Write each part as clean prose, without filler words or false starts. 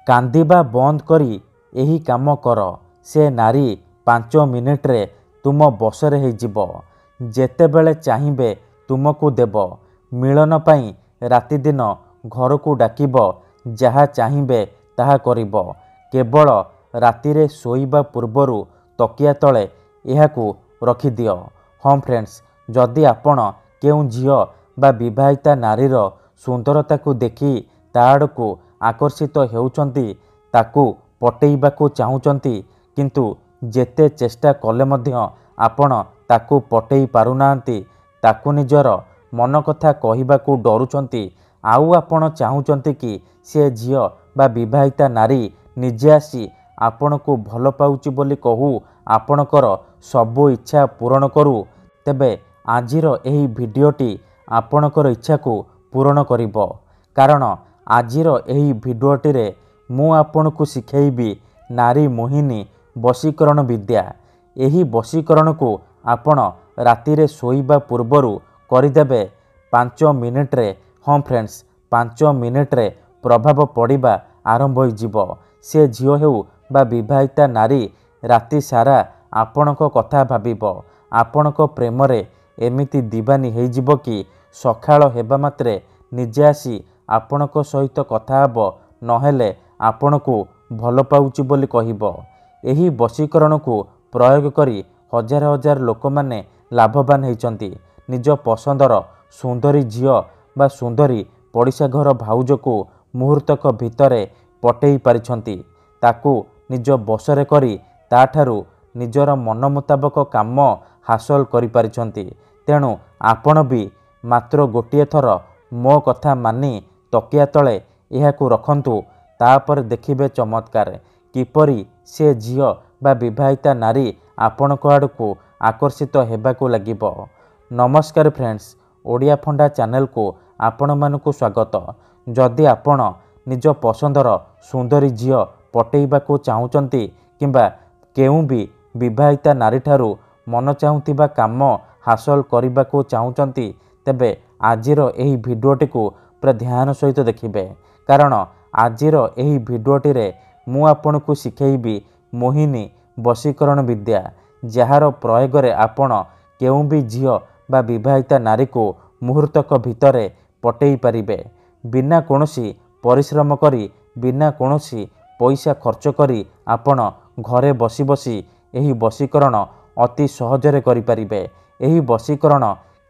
कांदिबा बंद करी एही काम कर। से नारी 5 मिनिट्रे तुम बसरे होइजिबो। जेतेबेले चाहिबे तुमको देव। मिलन पाई राति दिन घरकू डाकिब। जहा चाहिबे ताहा करिब। केवल रातिरे शोइबा पूर्वरु तकिया तले एहाकू रखिदियो। हाँ फ्रेंड्स, जदि आपण केउ झियो बा विवाहिता नारीर सुंदरता को देखि ताआडकू आकर्षित हेउचंती, ताकू पटेइबाकू चाहुचंती, किंतु जेते चेष्टा कले मध्य आपण ताकू पटेई पारुनांती, ताकू निजर मन कथा कहिबाकू डरुचंती, आउ आपण चाहुचंती कि से झियो बा विवाहिता नारी निजे आसी आपणकू भल पाउची बोली कहू आपणकर सबु इच्छा पूरण करू, तेबे आजिर एही भिडियोटी आपणकर इच्छा को पूरण करिबो। कारण आजिर एही भिडियोटी रे मु आपणकू शिखेइबी नारी मोहिनी वशीकरण विद्या। एही वशीकरण को आपण रातिरे शोइबा पूर्वरु करिदेबे 5 मिनिट्रे। हाँ फ्रेंड्स, 5 मिनिट्रे प्रभाव पड़िबा आरंभ होइजिबो। से झियो हेउ बा विवाहिता नारी राति सारा आपणक कथा भाबिबो। आपणक प्रेमरे एमिति दीवानी हेइजिबो कि सखाळ हेबा मात्रे निजे आसी आपणक सहित कथा हबो, नहेले आपणकू भल पाउची बोली कहिबो। एही वशीकरण को प्रयोग करी हजार हजार लोक माने लाभवान हेइचंती। निज पसंदर सुंदरी झियो बा सुंदरी पड़िशा घर भाउज को मुहूर्तक भितरे पटेई पारिछंती। ताकू निज बसरे करी ताठारू निजर मन मुताबक काम हासिल करि पारिछंती। तेणु आपण भी मात्र गोटिए थर मो कथा मानी तकिया तले एहाकू रखंतु। तापर देखिबे चमत्कार किपरि से झियो बा विवाहिता नारी आपणक आड़कू आकर्षित हेबाकू लागिबो। नमस्कार फ्रेंड्स, ओडिया फंडा चैनल को आपण मानकू स्वागत। जदि आपण निज पसंदर सुंदरी झियो पटेइबाकू चाहुचंती किंबा केउ भी विवाहिता नारी ठारू मन चाहुतिबा काम हासिल करिबाकू चाहुचंती, तेबे आजिर एही भिडियोटी को पूरा ध्यान सहित देखिबे। कारण आजिर एही भिडियोटी रे मु आपनकू शिखेइबी मोहिनी वशीकरण विद्या, जार प्रयोग रे आपण केउ भी झियो बा विवाहिता नारी को मुहूर्तक भितरे पटेई पारिबे। बिना कोनोसी परिश्रम करी, बिना कोनोसी पैसा खर्च करी आपण घरे बसी बसी एही वशीकरण अति सहजरे करि पारिबे। एही वशीकरण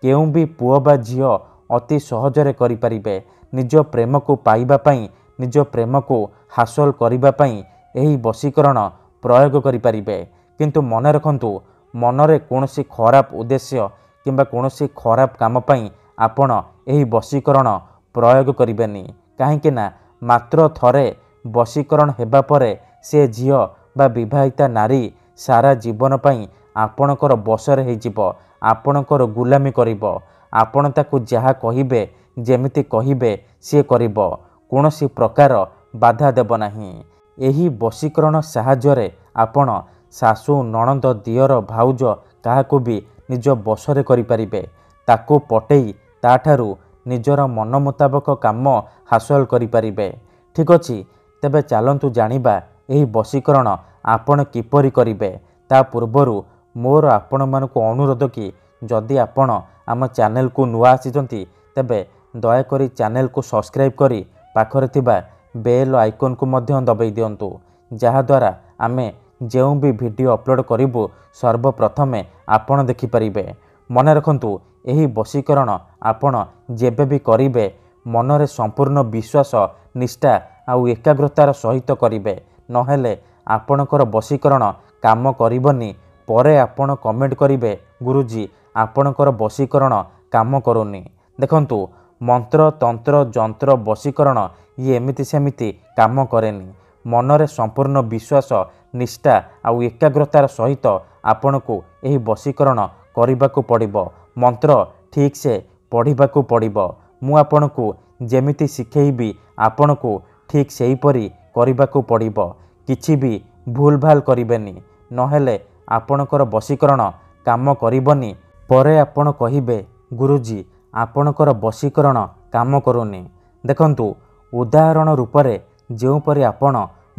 केउ भी पुओ बा झियो अति सहजरे करि पारिबे। निज प्रेम को पाइबा पई, निज प्रेम को हासिल करिबा पई एही वशीकरण प्रयोग करि पारिबे। किंतु मन रखंतु, मनरे कोनोसी खराब उद्देश्य किंबा कोनोसी खराब काम पई आपण एही वशीकरण प्रयोग करिबेनी। काहेकि ना मात्र थरे वशीकरण हेबा परे से झियो बा विवाहिता नारी सारा जीवन पई आपणकर बसरे हेजिबो, आपणकर गुलामी करिबो। आपण ताकू जहा कहिबे, जेमिति कहिबे से करिबो, कोनोसी प्रकार बाधा देब नाही। एही वशीकरण साहाय्य आपण सासू नणंद दियर भाउज काहाकू भी निज बसरे करि पारिबे। ताकू पटेई ताठारू निजर मन मुताबक काम हासिल करि पारिबे। ठीक अछि, तेबे चलंतु जानिबा एही वशीकरण आपण किपरि करिबे। ता पूर्वरु मोर आपण मानकू अनुरोध कि जदि आपण आम चैनल को नुआ आसीचंती, तेबे दया करी चैनल को सब्सक्राइब करी पाखरे थिबा बेल आइकन को मध्य दबाई दियंतु, जहा द्वारा आमे जेउ भी वीडियो अपलोड करिबु सर्वप्रथमे आपण देखि परिबे। मन रखंतु, एही वशीकरण आपण जेबे भी करिबे मनरे संपूर्ण विश्वास, निष्ठा आउ एकाग्रतार सहित करिबे, नहेले आपणकर वशीकरण काम करिबनी। परे आपण कमेंट करिबे, गुरुजी आपणकर वशीकरण काम करूनी। देखंतु, मंत्र तंत्र जंत्र वशीकरण ये एमिति सेमिति काम करेनी। मनरे संपूर्ण विश्वास, निष्ठा आउ एकाग्रतार सहित आपणकू एही वशीकरण करिबाकू पड़िबो। मंत्र ठीक से पढ़िबाकू पड़िबो। मु आपणकू जेमिति शिखेइबी आपणकू ठीक सेहीपरि करिबाकू पड़िबो। किछि भी भूल भाल करिबेनी, नहेले आपणकर वशीकरण काम करिबनी। परे आपण कहिबे, गुरुजी आपणकर वशीकरण काम करूनी। देखंतु, उदाहरण रूपरे ଯେଉଁପରି ଆପଣ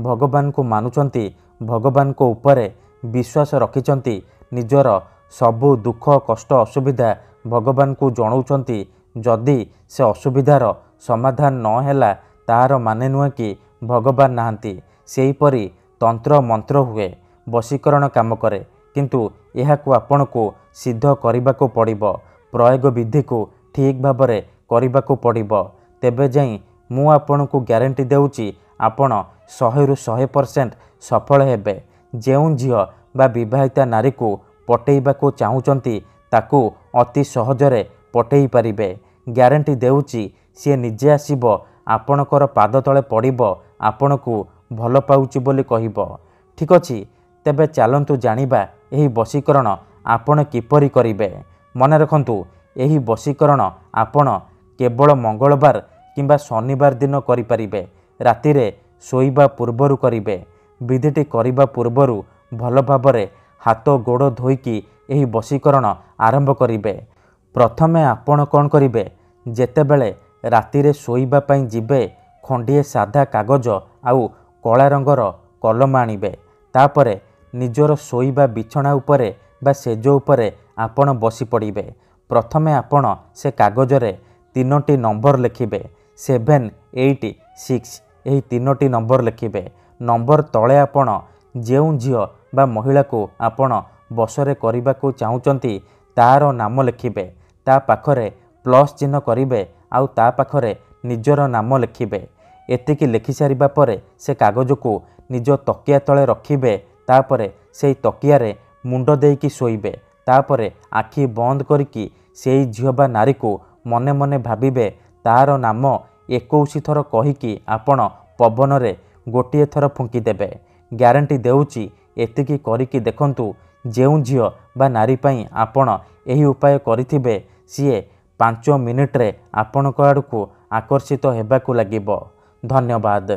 ଭଗବାନଙ୍କୁ ମାନୁଛନ୍ତି, ଭଗବାନଙ୍କ ଉପରେ ବିଶ୍ୱାସ ରଖିଛନ୍ତି, ନିଜର ସବୁ ଦୁଃଖ କଷ୍ଟ ଅସୁବିଧା ଭଗବାନଙ୍କୁ ଜଣାଉଛନ୍ତି, ଯଦି ସେ ଅସୁବିଧାର ସମାଧାନ ନ ହେଲା ତାହାର ମାନେ ନୁହେଁ କି ଭଗବାନ ନାହାନ୍ତି। ସେହିପରି ତନ୍ତ୍ର ମନ୍ତ୍ର ହୁଏ, ବଶୀକରଣ କାମ କରେ, କିନ୍ତୁ ଏହାକୁ ଆପଣଙ୍କୁ ସିଦ୍ଧ କରିବାକୁ ପଡ଼ିବ, ପ୍ରୟୋଗ ବିଧିକୁ ଠିକ୍ ଭାବରେ କରିବାକୁ ପଡ଼ିବ। ତେବେ ଯାଇ ମୁଁ ଆପଣଙ୍କୁ ଗ୍ୟାରେଣ୍ଟି ଦେଉଛି ଆପଣ 100ରୁ 100% ସଫଳ ହେବେ। ଯେଉଁ ଝିଅ ବା ବିବାହିତା ନାରୀକୁ ପଟେଇବାକୁ ଚାହୁଁଛନ୍ତି ତାକୁ ଅତି ସହଜରେ ପଟେଇ ପାରିବେ। ଗ୍ୟାରେଣ୍ଟି ଦେଉଛି ସିଏ ନିଜେ ଆସିବ, ଆପଣଙ୍କର ପାଦ ତଳେ ପଡ଼ିବ, ଆପଣଙ୍କୁ ଭଲ ପାଉଛି ବୋଲି କହିବ। ଠିକ୍ ଅଛି, ତେବେ ଚାଲନ୍ତୁ ଜାଣିବା ଏହି ବଶୀକରଣ ଆପଣ କିପରି କରିବେ। ମନେ ରଖନ୍ତୁ, ଏହି ବଶୀକରଣ ଆପଣ କେବଳ ମଙ୍ଗଳବାର କିମ୍ବା ଶନିବାର ଦିନ କରିପାରିବେ। ରାତିରେ ଶୋଇବା ପୂର୍ବରୁ କରିବେ। ବିଧିଟି କରିବା ପୂର୍ବରୁ ଭଲ ଭାବରେ ହାତ ଗୋଡ଼ ଧୋଇକି ଏହି ବଶୀକରଣ ଆରମ୍ଭ କରିବେ। ପ୍ରଥମେ ଆପଣ କ'ଣ କରିବେ, ଯେତେବେଳେ ରାତିରେ ଶୋଇବା ପାଇଁ ଯିବେ, ଖଣ୍ଡିଏ ସାଧା କାଗଜ ଆଉ କଳା ରଙ୍ଗର କଲମ ଆଣିବେ। ତାପରେ ନିଜର ଶୋଇବା ବିଛଣା ଉପରେ ବା ସେଜ ଉପରେ ଆପଣ ବସି ପଡ଼ିବେ। ପ୍ରଥମେ ଆପଣ ସେ କାଗଜରେ 3ଟି ନମ୍ବର ଲେଖିବେ, 7, 8, 6 ଏହି 3ଟି ନମ୍ବର ଲେଖିବେ। ନମ୍ବର ତଳେ ଆପଣ ଯେଉଁ ଝିଅ ବା ମହିଳାକୁ ଆପଣ ବଶରେ କରିବାକୁ ଚାହୁଁଛନ୍ତି ତାର ନାମ ଲେଖିବେ। ତା ପାଖରେ ପ୍ଲସ୍ ଚିହ୍ନ କରିବେ ଆଉ ତା ପାଖରେ ନିଜର ନାମ ଲେଖିବେ। ଏତିକି ଲେଖିସାରିବା ପରେ ସେ କାଗଜକୁ ନିଜ ତକିଆ ତଳେ ରଖିବେ। ତାପରେ ସେଇ ତକିଆରେ ମୁଣ୍ଡ ଦେଇକି ଶୋଇବେ। ତାପରେ ଆଖି ବନ୍ଦ କରିକି ସେଇ ଝିଅ ବା ନାରୀକୁ ମନେ ମନେ ଭାବିବେ। ତାର ନାମ 21 ଥର କହିକି ଆପଣ ପବନରେ ଗୋଟିଏ ଥର ଫୁଙ୍କିଦେବେ। ଗ୍ୟାରେଣ୍ଟି ଦେଉଛି ଏତିକି କରିକି ଦେଖନ୍ତୁ, ଯେଉଁ ଝିଅ ବା ନାରୀ ପାଇଁ ଆପଣ ଏହି ଉପାୟ କରିଥିବେ ସିଏ 5 ମିନିଟରେ ଆପଣଙ୍କ ଆଡ଼କୁ ଆକର୍ଷିତ ହେବାକୁ ଲାଗିବ। ଧନ୍ୟବାଦ।